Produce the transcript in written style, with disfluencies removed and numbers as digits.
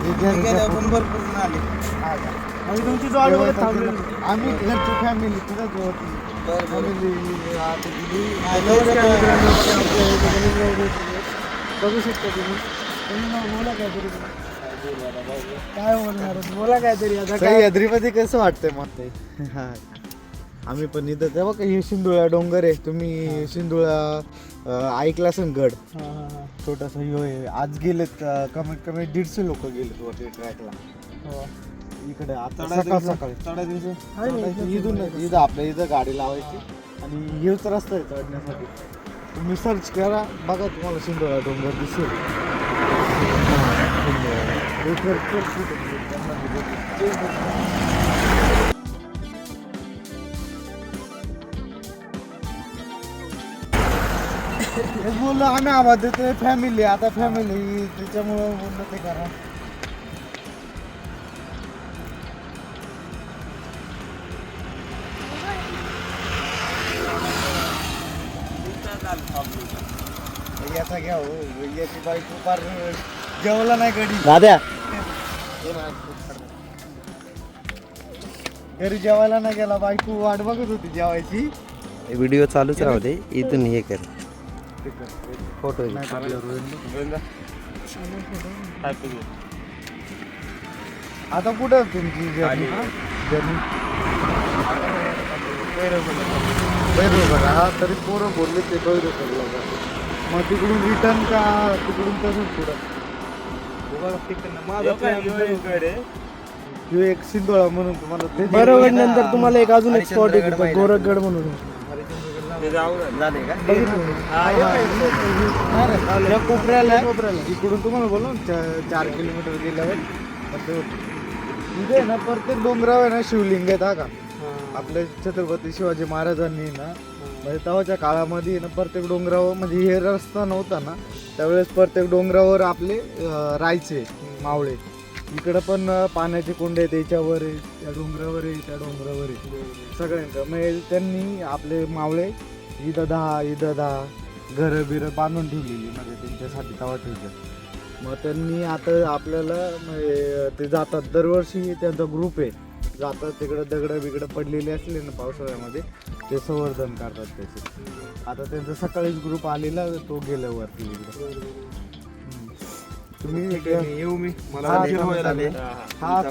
पण भरपूर जण आले. आणि तुमची जोडी वगैरे थांबलेली. आम्ही घरची फॅमिली तिथंच होती. फॅमिली आता गेली. बघू शकता तुम्ही. बोला काहीतरी काय बोलणार बोला काहीतरी आता काय. सह्याद्रीमध्ये कसं वाटतंय मग ते. हा आम्ही पण इथं तेव्हा का हे सिंधुळा डोंगर आहे. तुम्ही सिंधुळा ऐकला असेल गड छोटासा ह्यो आहे. आज गेलेत कमीत कमी 150 लोक गेलेत वरती ट्रॅकला. इकडे आता सकाळ सकाळी इथून आपल्या इथं गाडी लावायची आणि हेच रस्ता आहे चढण्यासाठी. तुम्ही सर्च करा बघा तुम्हाला सिंधुळा डोंगर दिसेल. बोललो आम्ही आवाज देतोय फॅमिली. आता फॅमिली त्याच्यामुळं बोललो ते करा. याचा घ्या हो. याची बायको फार जेवला नाही गडी दाद्या घरी जेवायला नाही गेला. बायको वाट बघत होती जेवायची. व्हिडिओ चालूच राहू दे. इथून हे कर फोटो. आता कुठं तुमची जर्नी? हा तरी पोरं बोलले ते बैरवला. मग तिकडून रिटर्न का तिकडून तसंच पुढं? ह्यो एक सिंधुळा म्हणून तुम्हाला ते बरोबर. नंतर तुम्हाला एक अजून एक स्पॉट आहे गोरखगड म्हणून. कोपऱ्याला इकडून तुम्हाला बोललो 4 किलोमीटर गेल्यावर तिथे ना प्रत्येक डोंगरावर आहे ना शिवलिंग आहेत. हा का आपल्या छत्रपती शिवाजी महाराजांनी ना म्हणजे तेव्हाच्या काळामध्ये ना प्रत्येक डोंगरावर म्हणजे हे रस्ता नव्हता ना त्यावेळेस प्रत्येक डोंगरावर आपले राहायचे मावळे. इकडं पण पाण्याचे कोंडे त्याच्यावर आहे, त्या डोंगरावर आहे, त्या डोंगरावर आहे सगळ्यांचं. म्हणजे त्यांनी आपले मावळे इथं 10 घरं बिरं बांधून ठेवलेली म्हणजे त्यांच्यासाठी तवा ठेवलं. मग त्यांनी आता आपल्याला म्हणजे ते जातात दरवर्षी त्यांचा ग्रुप आहे जातात तिकडं दगडं बिगडं पडलेले असले ना पावसाळ्यामध्ये ते संवर्धन करतात त्याचे. आता त्यांचा सकाळीच ग्रुप आलेला तो गेल्या वरती इकडं. तुम्ही येऊ मी हा